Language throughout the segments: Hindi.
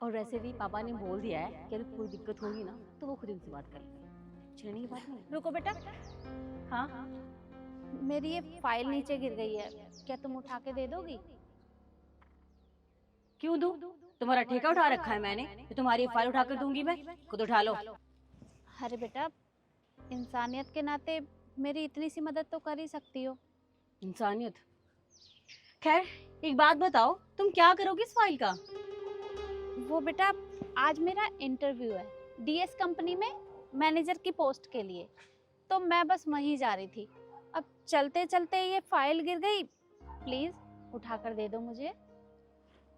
और वैसे भी पापा ने बोल दिया है कि अगर कोई दिक्कत होगी ना तो वो खुद उनसे बात कर लेंगे। चिढ़ने की बात नहीं। रुको बेटा, हाँ, मेरी ये फाइल नीचे गिर गई है, क्या तुम उठा के दे दोगी? क्यों दूं? तुम्हारा ठेका उठा रखा है मैंने, तो तुम्हारी फाइल उठा कर दूंगी मैं? खुद उठा लो। अरे बेटा, इंसानियत के नाते मेरी इतनी सी मदद तो कर ही सकती हो। इंसानियत? खैर, एक बात बताओ, तुम क्या करोगी इस फाइल का? वो बेटा, आज मेरा इंटरव्यू है डीएस कंपनी में मैनेजर की पोस्ट के लिए, तो मैं बस वहीं जा रही थी। अब चलते चलते ये फाइल गिर गई, प्लीज उठा कर दे दो मुझे।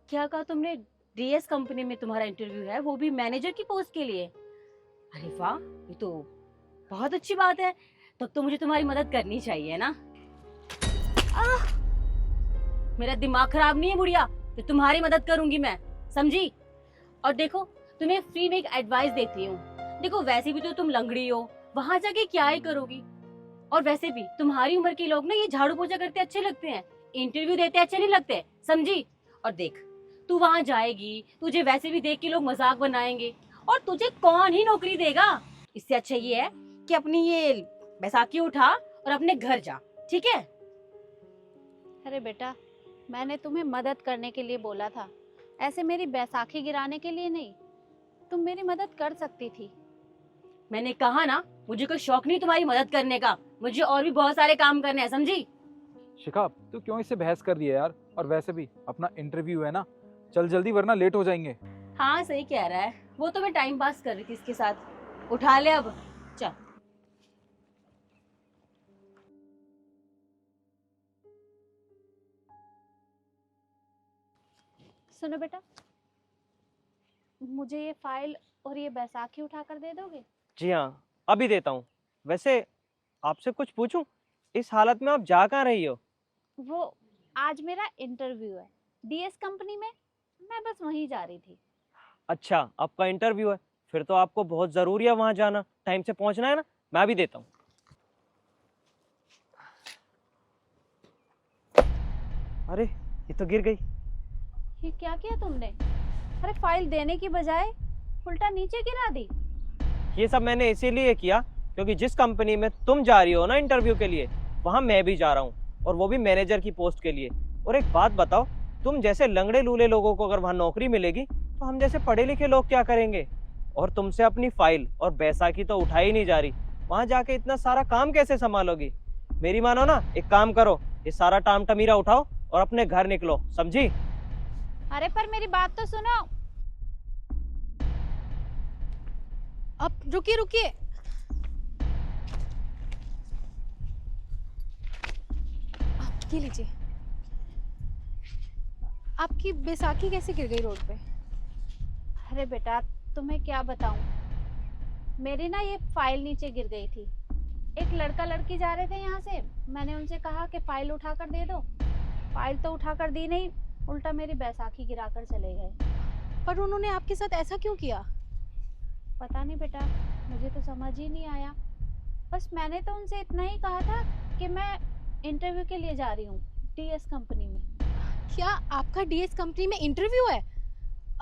क्या कहा तुमने? डीएस कंपनी में तुम्हारा इंटरव्यू है, वो भी मैनेजर की पोस्ट के लिए? अरे वाह, ये तो बहुत अच्छी बात है। तब तो मुझे तुम्हारी मदद करनी चाहिए ना। आह! मेरा दिमाग खराब नहीं है बुढ़िया, तो तुम्हारी मदद करूंगी मैं, समझी? और देखो, तुम्हें फ्री में एक एडवाइस देती हूँ। देखो, वैसे भी तो तुम लंगड़ी हो, वहां जाके क्या ही करोगी? और वैसे भी तुम्हारी उम्र के लोग ना ये झाड़ू पोछा करते अच्छे लगते हैं, इंटरव्यू देते अच्छे नहीं लगते, समझी? और देख, तू वहां जाएगी, तुझे वैसे भी देख के लोग मजाक बनाएंगे, और तुझे कौन ही नौकरी देगा। इससे अच्छा ये है कि अपनी ये बैसाखी उठा और अपने घर जा, ठीक है? अरे बेटा, मैंने तुम्हें मदद करने के लिए बोला था, ऐसे मेरी बैसाखी गिराने के लिए नहीं। तुम मेरी मदद कर सकती थी। मैंने कहा ना, मुझे कोई शौक नहीं तुम्हारी मदद करने का, मुझे और भी बहुत सारे काम करने हैं, समझी? शिखा, तू क्यों इससे बहस कर रही है यार? और वैसे भी अपना इंटरव्यू है ना, चल जल्दी वरना लेट हो जाएंगे। हाँ, सही कह रहा है। वो तो मैं टाइम पास कर रही थी इसके साथ। उठा ले अब, चल। सुनो बेटा, मुझे ये फाइल और ये बैसाखी उठा कर दे दोगे? जी हाँ, अभी देता हूँ। वैसे आपसे कुछ पूछूं, इस हालत में आप जा कहाँ रही हो? वो आज मेरा इंटरव्यू है डीएस कंपनी में, मैं बस वहीं जा रही थी। अच्छा, आपका इंटरव्यू है, फिर तो आपको बहुत ज़रूरी है वहाँ जाना, टाइम से पहुँचना है ना। मैं अभी देता हूँ। अरे, ये तो गिर गई। ये क्या किया तुमने? अरे फाइल देने की बजाय उल्टा नीचे गिरा दी। ये सब मैंने इसीलिए किया क्योंकि जिस कंपनी में तुम जा रही हो ना इंटरव्यू के लिए, वहाँ मैं भी जा रहा हूँ, और वो भी मैनेजर की पोस्ट के लिए। और एक बात बताओ, तुम जैसे लंगड़े लूले लोगों को अगर वहाँ नौकरी मिलेगी, तो हम जैसे पढ़े लिखे लोग क्या करेंगे? और तुमसे अपनी फाइल और बैसाखी तो उठाई नहीं जा रही, वहाँ जाके इतना सारा काम कैसे संभालोगी? मेरी मानो ना, एक काम करो, ये सारा टाम टमीरा उठाओ और अपने घर निकलो, समझी? अरे पर मेरी बात तो सुनो। अब रुकिए रुकिए, आप ये लीजिए। आपकी बैसाखी कैसे गिर गई रोड पे? अरे बेटा, तुम्हें क्या बताऊं, मेरी ना ये फाइल नीचे गिर गई थी। एक लड़का लड़की जा रहे थे यहाँ से, मैंने उनसे कहा कि फाइल उठा कर दे दो। फाइल तो उठा कर दी नहीं, उल्टा मेरी बैसाखी गिरा कर चले गए। पर उन्होंने आपके साथ ऐसा क्यों किया? पता नहीं बेटा, मुझे तो समझ ही नहीं आया। बस मैंने तो उनसे इतना ही कहा था कि मैं इंटरव्यू के लिए जा रही हूँ डीएस कंपनी में। क्या आपका डीएस कंपनी में इंटरव्यू है?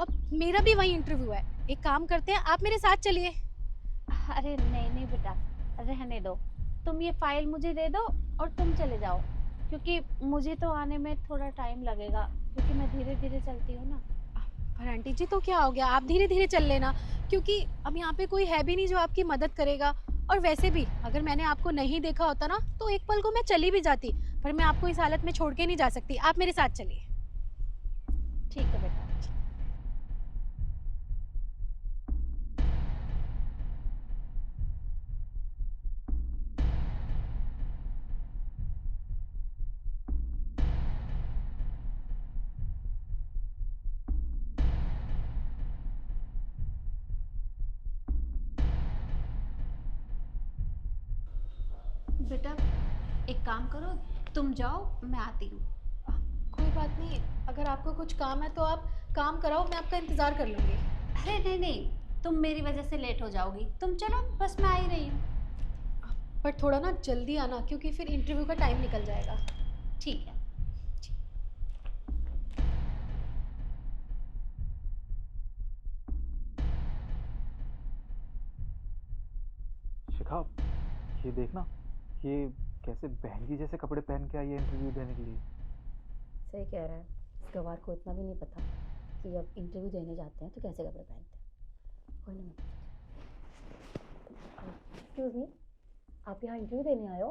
अब मेरा भी वही इंटरव्यू है। एक काम करते हैं, आप मेरे साथ चलिए। अरे नहीं नहीं बेटा, रहने दो। तुम ये फाइल मुझे दे दो और तुम चले जाओ, क्योंकि मुझे तो आने में थोड़ा टाइम लगेगा, क्योंकि मैं धीरे धीरे चलती हूँ ना। पर आंटी जी, तो क्या हो गया, आप धीरे धीरे चल लेना, क्योंकि अब यहाँ पे कोई है भी नहीं जो आपकी मदद करेगा। और वैसे भी अगर मैंने आपको नहीं देखा होता ना, तो एक पल को मैं चली भी जाती, पर मैं आपको इस हालत में छोड़ के नहीं जा सकती। आप मेरे साथ चलिए। ठीक है बेटा। बेटा एक काम करो, तुम जाओ, मैं आती हूँ। कोई बात नहीं, अगर आपको कुछ काम है तो आप काम कराओ, मैं आपका इंतज़ार कर लूँगी। अरे नहीं नहीं, तुम मेरी वजह से लेट हो जाओगी, तुम चलो, बस मैं आ ही रही हूँ। पर थोड़ा ना जल्दी आना, क्योंकि फिर इंटरव्यू का टाइम निकल जाएगा। ठीक है। शिखा, ये देखना, ये कैसे बहन जी जैसे कपड़े पहन के आई है इंटरव्यू देने के लिए। सही कह रहा है, इस गवार को इतना भी नहीं पता कि जब इंटरव्यू देने जाते हैं तो कैसे कपड़े पहनते हैं। कोई नहीं, एक्सक्यूज मी, आप यहाँ इंटरव्यू देने आए हो?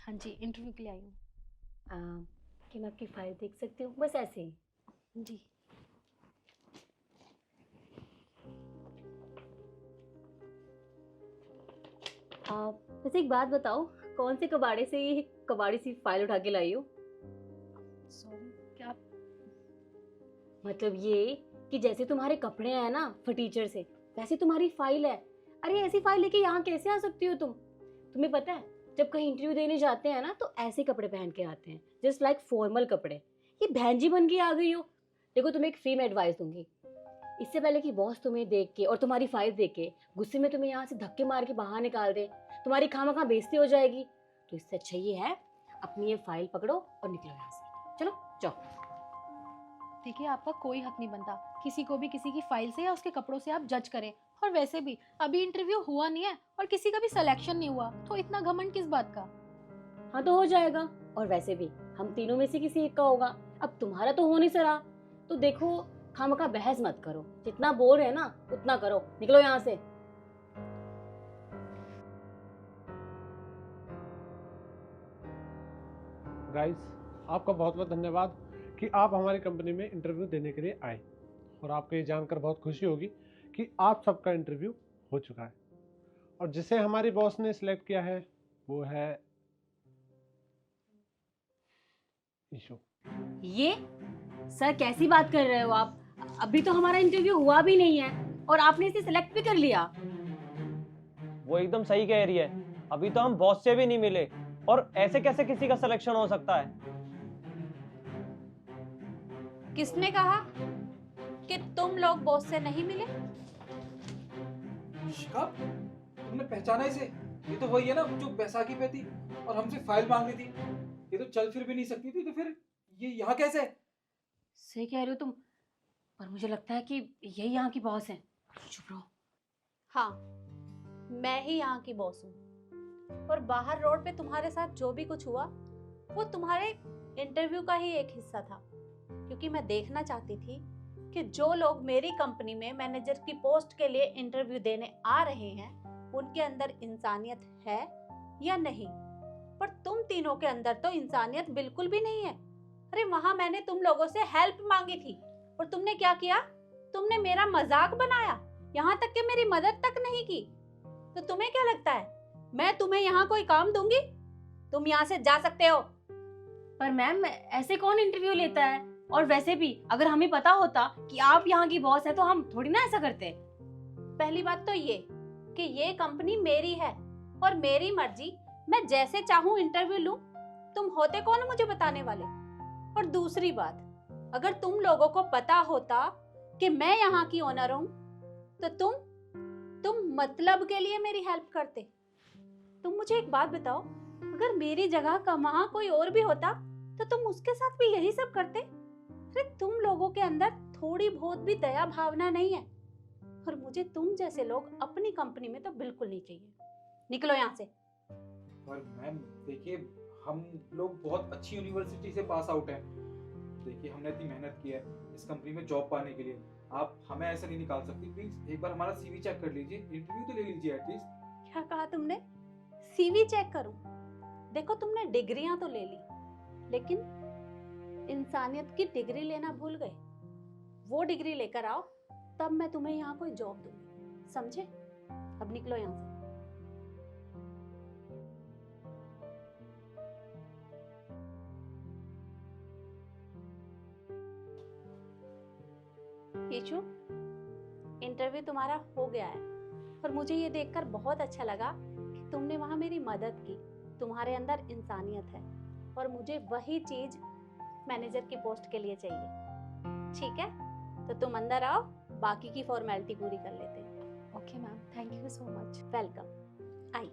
हाँ जी, इंटरव्यू के लिए आई हूँ। कि मैं आपकी फाइल देख सकती हूँ? बस ऐसे ही। जी। वैसे एक बात बताओ, कौन से कबाड़े से ये कबाड़ी सी फाइल उठा के लाई हो? सॉरी, क्या? मतलब ये कि जैसे तुम्हारे कपड़े हैं ना फटीचर से, वैसे तुम्हारी फाइल है। अरे ऐसी फाइल लेके यहाँ कैसे आ सकती हो तुम? तुम्हें पता है जब कहीं इंटरव्यू देने जाते हैं ना तो ऐसे कपड़े पहन के आते हैं, जस्ट लाइक फॉर्मल कपड़े। ये बहन जी बन के आ गई हो। देखो तुम्हें एक फ्री में एडवाइस दूंगी, इससे पहले कि बॉस तुम्हें देख के और तुम्हारी फाइल देख के गुस्से में तुम्हें यहाँ से धक्के मार के बाहर निकाल दे, तुम्हारी खामखा बेइज्जती हो जाएगी। तो इससे अच्छा ये है अपनी ये फाइल पकड़ो और निकलो यहाँ से। चलो जाओ। देखिए, आपका कोई हक नहीं बनता किसी को भी किसी की फाइल से या उसके कपड़ों से आप जज करें। और वैसे भी अभी इंटरव्यू हुआ नहीं है और किसी का भी सिलेक्शन नहीं हुआ, तो इतना घमंड किस बात का? हाँ तो हो जाएगा, और वैसे भी हम तीनों में से किसी एक का होगा। अब तुम्हारा तो हो नहीं सरा, तो देखो खामखा बहस मत करो, जितना बोल है ना उतना करो। निकलो यहाँ से। गाइस, आपका बहुत बहुत धन्यवाद कि आप हमारी कंपनी में इंटरव्यू देने के लिए आए, और आपको ये जानकर बहुत खुशी होगी कि आप सबका इंटरव्यू हो चुका है, और जिसे हमारी बॉस ने सिलेक्ट किया है वो है ईशु। ये सर कैसी बात कर रहे हो आप? अभी तो हमारा इंटरव्यू हुआ भी नहीं है और आपने इसे सिलेक्ट भी कर लिया। वो एकदम सही कह रही है, अभी तो हम बॉस से भी नहीं मिले, और ऐसे कैसे किसी का सिलेक्शन हो सकता है? किसने कहा कि तुम लोग बॉस से नहीं मिले? शिखा, तुमने पहचाना इसे? ये तो वही है ना जो बैसाखी पे थी और हमसे फाइल मांग रही थी। ये तो चल फिर भी नहीं सकती थी, तो फिर ये यहाँ कैसे? सही कह रहे हो तुम, पर मुझे लगता है कि यही यहाँ की बॉस है। चुप रहो। हाँ, मैं ही यहाँ की बॉस हूँ, और बाहर रोड पे तुम्हारे साथ जो भी कुछ हुआ वो तुम्हारे इंटरव्यू का ही एक हिस्सा था, क्योंकि मैं देखना चाहती थी कि जो लोग मेरी कंपनी में मैनेजर की पोस्ट के लिए इंटरव्यू देने आ रहे हैं उनके अंदर इंसानियत है या नहीं। पर तुम तीनों के अंदर तो इंसानियत बिल्कुल भी नहीं है। अरे वहां मैंने तुम लोगों से हेल्प मांगी थी और तुमने क्या किया? तुमने मेरा मजाक बनाया, यहाँ तक कि मेरी मदद तक नहीं की। तो तुम्हें क्या लगता है मैं तुम्हें यहाँ कोई काम दूंगी? तुम यहाँ से जा सकते हो। पर मैम ऐसे कौन इंटरव्यू लेता है? और वैसे भी अगर हमें पता होता कि आप यहाँ की बॉस है तो हम थोड़ी ना ऐसा करते। पहली बात तो ये कि ये कंपनी मेरी है और मेरी मर्जी, मैं जैसे चाहूँ इंटरव्यू लूं। तुम होते कौन मुझे बताने वाले? और दूसरी बात, अगर तुम लोगों को पता होता कि मैं यहाँ की ओनर हूँ तो तुम मतलब के लिए मेरी हेल्प करते। तुम मुझे एक बात बताओ, अगर मेरी जगह का वहां कोई और भी होता तो तुम उसके साथ भी यही सब करते? अरे तुम लोगों के अंदर थोड़ी बहुत भी दया भावना नहीं है, और मुझे तुम जैसे लोग अपनी कंपनी में तो बिल्कुल नहीं चाहिए। निकलो यहाँ से। और मैम देखिए, हम लोग बहुत अच्छी यूनिवर्सिटी से पास आउट हैं। देखिए हमने इतनी मेहनत की है इस कंपनी में जॉब पाने के लिए, आप हमें ऐसा नहीं निकाल सकती। प्लीज एक बार हमारा सीवी चेक कर लीजिए, इंटरव्यू तो ले लीजिए एटलीस्ट। क्या कहा तुमने? सीवी चेक करूं? देखो तुमने डिग्रियां तो ले ली, लेकिन इंसानियत की डिग्री लेना भूल गए। वो डिग्री लेकर आओ, तब मैं तुम्हें यहाँ कोई जॉब दूंगी, समझे? अब निकलो यहाँ से। ईशु, इंटरव्यू तुम्हारा हो गया है, और मुझे ये देखकर बहुत अच्छा लगा कि तुमने वहां मेरी मदद की। तुम्हारे अंदर इंसानियत है, और मुझे वही चीज मैनेजर की पोस्ट के लिए चाहिए। ठीक है, तो तुम अंदर आओ, बाकी की फॉर्मेलिटी पूरी कर लेते हैं। Okay ma'am, thank you so much. Welcome. I.